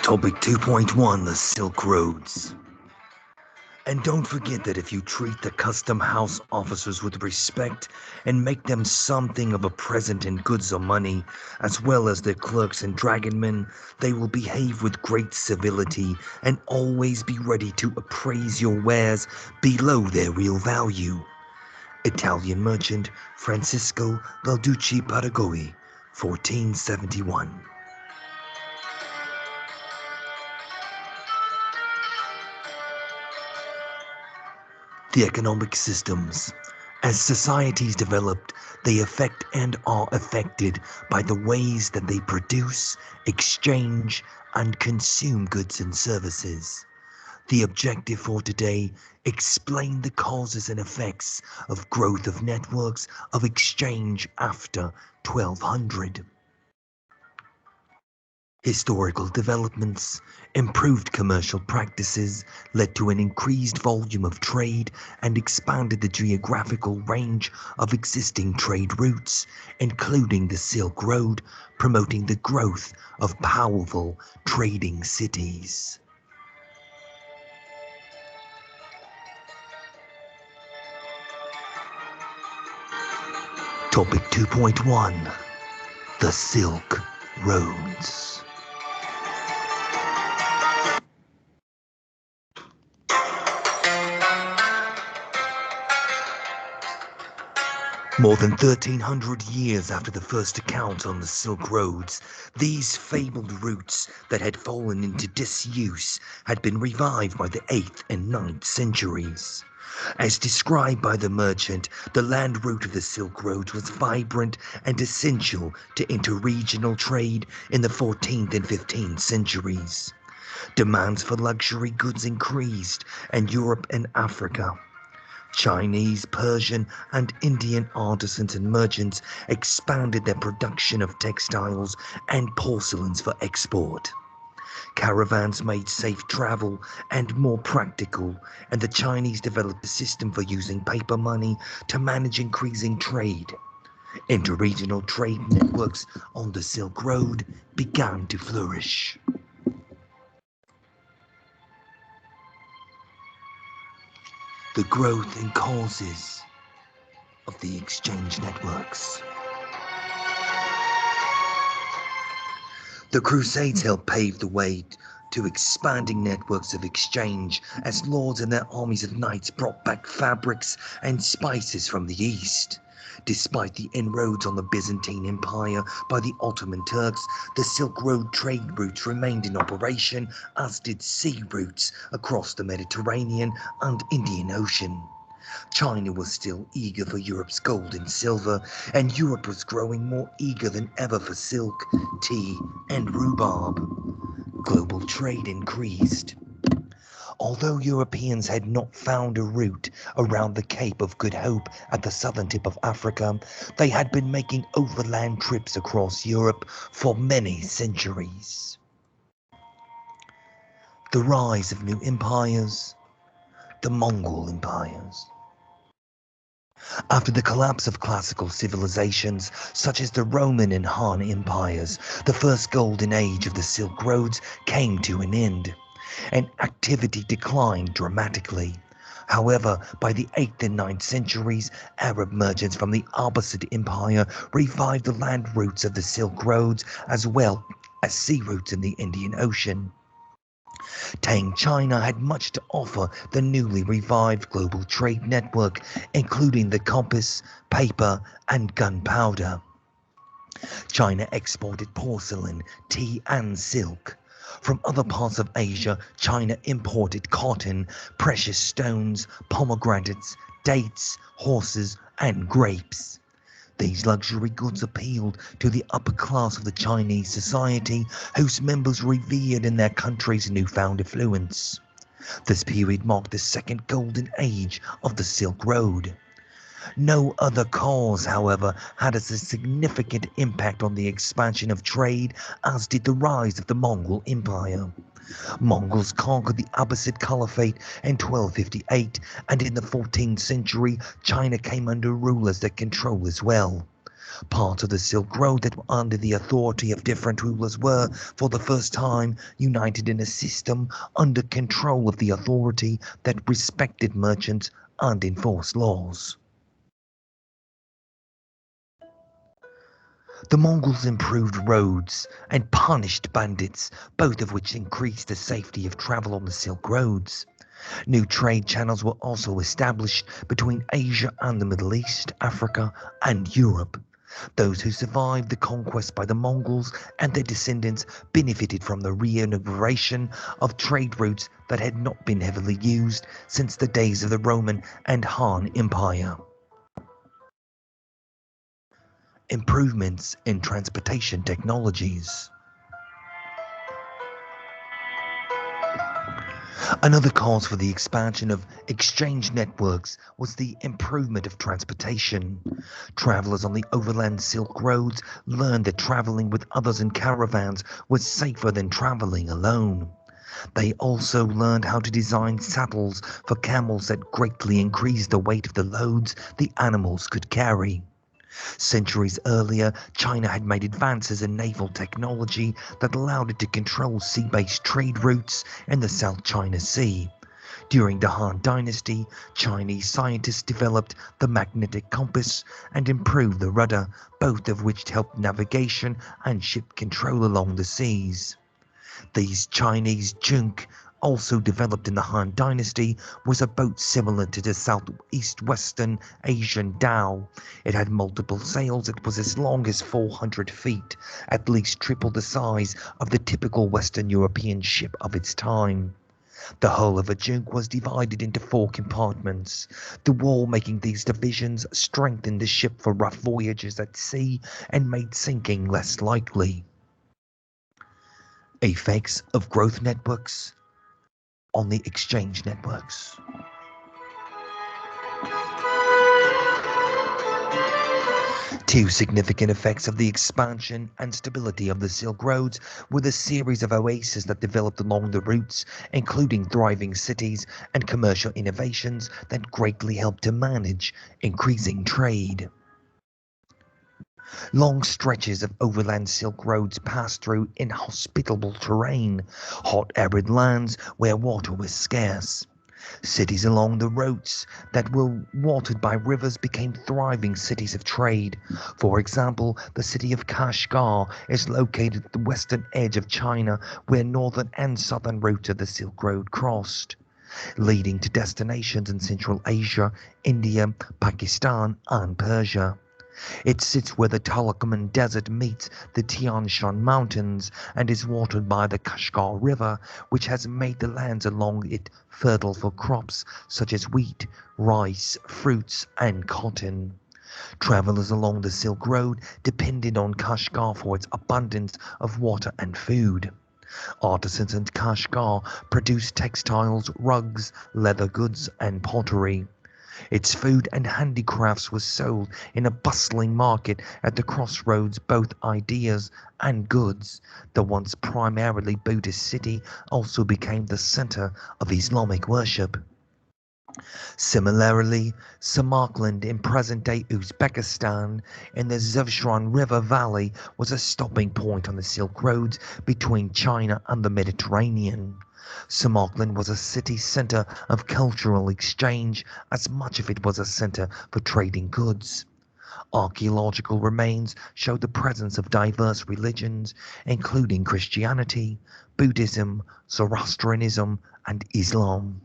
Topic 2.1, the Silk Roads. And don't forget that if you treat the custom house officers with respect and make them something of a present in goods or money, as well as their clerks and dragonmen, they will behave with great civility and always be ready to appraise your wares below their real value. Italian merchant Francisco Balducci Paragoi, 1471. The economic systems. As societies developed, they affect and are affected by the ways that they produce, exchange, and consume goods and services. The objective for today, explain the causes and effects of growth of networks of exchange after 1200. Historical developments, improved commercial practices led to an increased volume of trade and expanded the geographical range of existing trade routes, including the Silk Road, promoting the growth of powerful trading cities. Topic 2.1, the Silk Roads. More than 1300 years after the first account on the Silk Roads, these fabled routes that had fallen into disuse had been revived by the 8th and 9th centuries. As described by the merchant, the land route of the Silk Roads was vibrant and essential to interregional trade in the 14th and 15th centuries. Demands for luxury goods increased, and Europe and Africa, Chinese, Persian, and Indian artisans and merchants expanded their production of textiles and porcelains for export. Caravans made safe travel and more practical, and the Chinese developed a system for using paper money to manage increasing trade. Interregional trade networks on the Silk Road began to flourish. The growth and causes of the exchange networks. The Crusades helped pave the way to expanding networks of exchange as lords and their armies of knights brought back fabrics and spices from the east. Despite the inroads on the Byzantine Empire by the Ottoman Turks, the Silk Road trade routes remained in operation, as did sea routes across the Mediterranean and Indian Ocean. China was still eager for Europe's gold and silver, and Europe was growing more eager than ever for silk, tea, and rhubarb. Global trade increased. Although Europeans had not found a route around the Cape of Good Hope at the southern tip of Africa, they had been making overland trips across Europe for many centuries. The rise of new empires, the Mongol empires. After the collapse of classical civilizations such as the Roman and Han empires, the first golden age of the Silk Roads came to an end, and activity declined dramatically. However, by the 8th and 9th centuries, Arab merchants from the Abbasid Empire revived the land routes of the Silk Roads as well as sea routes in the Indian Ocean. Tang China had much to offer the newly revived global trade network, including the compass, paper, and gunpowder. China exported porcelain, tea, and silk. From other parts of Asia, China imported cotton, precious stones, pomegranates, dates, horses, and grapes. These luxury goods appealed to the upper class of the Chinese society, whose members revered in their country's newfound affluence. This period marked the second golden age of the Silk Road. No other cause, however, had as a significant impact on the expansion of trade as did the rise of the Mongol Empire. Mongols conquered the Abbasid Caliphate in 1258, and in the 14th century, China came under rulers that control as well. Parts of the Silk Road that were under the authority of different rulers were, for the first time, united in a system under control of the authority that respected merchants and enforced laws. The Mongols improved roads and punished bandits, both of which increased the safety of travel on the Silk Roads. New trade channels were also established between Asia and the Middle East, Africa, and Europe. Those who survived the conquest by the Mongols and their descendants benefited from the reinauguration of trade routes that had not been heavily used since the days of the Roman and Han Empire. Improvements in transportation technologies. Another cause for the expansion of exchange networks was the improvement of transportation. Travelers on the overland Silk Roads learned that traveling with others in caravans was safer than traveling alone. They also learned how to design saddles for camels that greatly increased the weight of the loads the animals could carry. Centuries earlier, China had made advances in naval technology that allowed it to control sea-based trade routes in the South China Sea. During the Han Dynasty, Chinese scientists developed the magnetic compass and improved the rudder, both of which helped navigation and ship control along the seas. These Chinese junk, also developed in the Han Dynasty, was a boat similar to the southeast-western Asian dhow. It had multiple sails, it was as long as 400 feet, at least triple the size of the typical Western European ship of its time. The hull of a junk was divided into 4 compartments. The wall making these divisions strengthened the ship for rough voyages at sea and made sinking less likely. Effects of growth networks on the exchange networks. Two significant effects of the expansion and stability of the Silk Roads were the series of oases that developed along the routes, including thriving cities and commercial innovations that greatly helped to manage increasing trade. Long stretches of overland Silk Roads passed through inhospitable terrain, hot arid lands where water was scarce. Cities along the routes that were watered by rivers became thriving cities of trade. For example, the city of Kashgar is located at the western edge of China, where northern and southern routes of the Silk Road crossed, leading to destinations in Central Asia, India, Pakistan, and Persia. It sits where the Tarakoman Desert meets the Tian Shan Mountains and is watered by the Kashgar River, which has made the lands along it fertile for crops such as wheat, rice, fruits, and cotton. Travelers along the Silk Road depended on Kashgar for its abundance of water and food. Artisans in Kashgar produced textiles, rugs, leather goods, and pottery. Its food and handicrafts were sold in a bustling market at the crossroads, both ideas and goods. The once primarily Buddhist city also became the center of Islamic worship. Similarly, Samarkand in present-day Uzbekistan in the Zevshan River Valley was a stopping point on the Silk Roads between China and the Mediterranean. Samarkand was a city center of cultural exchange as much as it was a center for trading goods. Archaeological remains show the presence of diverse religions, including Christianity, Buddhism, Zoroastrianism, and Islam.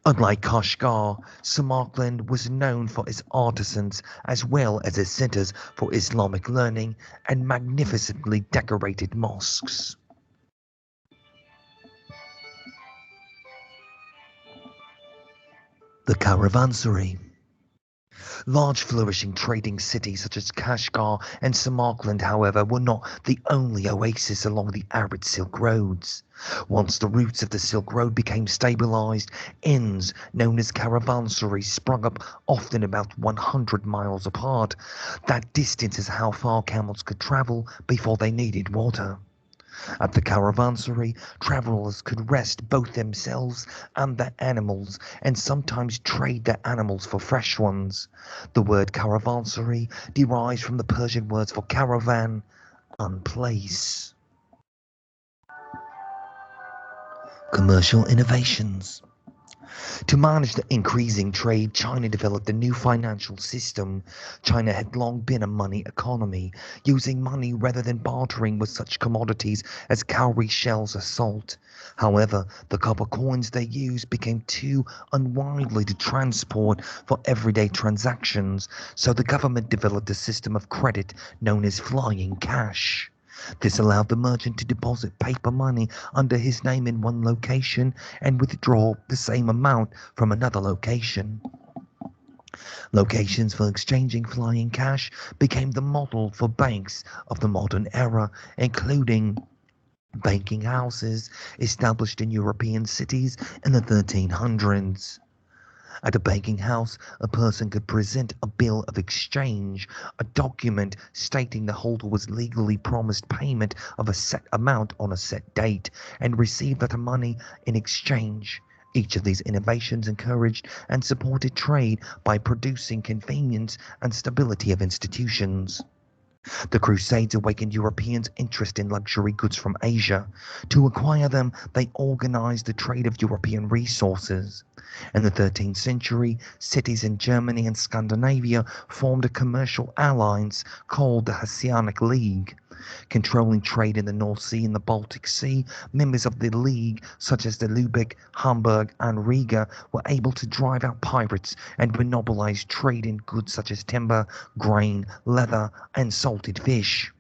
Unlike Kashgar, Samarkand was known for its artisans as well as its centers for Islamic learning and magnificently decorated mosques. The Caravanserai. Large flourishing trading cities such as Kashgar and Samarkand, however, were not the only oases along the arid Silk Roads. Once the routes of the Silk Road became stabilized, inns known as caravanserais sprung up, often about 100 miles apart. That distance is how far camels could travel before they needed water. At the caravanserai, travelers could rest both themselves and their animals, and sometimes trade their animals for fresh ones. The word caravanserai derives from the Persian words for caravan and place. Commercial innovations. To manage the increasing trade, China developed a new financial system. China had long been a money economy, using money rather than bartering with such commodities as cowrie shells or salt. However, the copper coins they used became too unwieldy to transport for everyday transactions, so the government developed a system of credit known as flying cash. This allowed the merchant to deposit paper money under his name in one location and withdraw the same amount from another location. Locations for exchanging flying cash became the model for banks of the modern era, including banking houses established in European cities in the 1300s. At a banking house, a person could present a bill of exchange, a document stating the holder was legally promised payment of a set amount on a set date, and receive that money in exchange. Each of these innovations encouraged and supported trade by producing convenience and stability of institutions. The Crusades awakened Europeans' interest in luxury goods from Asia. To acquire them, they organized the trade of European resources. In the 13th century, cities in Germany and Scandinavia formed a commercial alliance called the Hanseatic League. Controlling trade in the North Sea and the Baltic Sea, members of the League, such as the Lübeck, Hamburg, and Riga, were able to drive out pirates and monopolize trade in goods such as timber, grain, leather, and salted fish.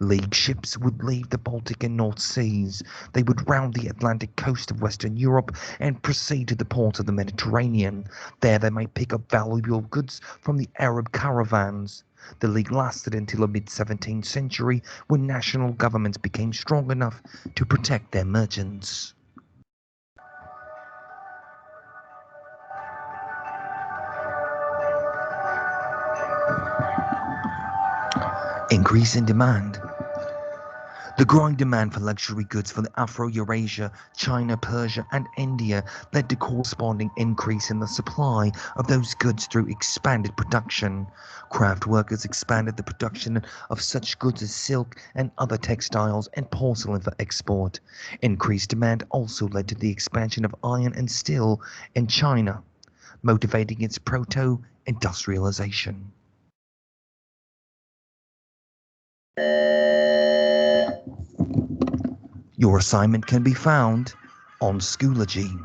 League ships would leave the Baltic and North Seas. They would round the Atlantic coast of Western Europe and proceed to the ports of the Mediterranean. There they might pick up valuable goods from the Arab caravans. The League lasted until the mid-17th century, when national governments became strong enough to protect their merchants. Increase in demand. The growing demand for luxury goods from Afro-Eurasia, China, Persia, and India led to corresponding increase in the supply of those goods through expanded production. Craft workers expanded the production of such goods as silk and other textiles and porcelain for export. Increased demand also led to the expansion of iron and steel in China, motivating its proto-industrialization. Your assignment can be found on Schoology.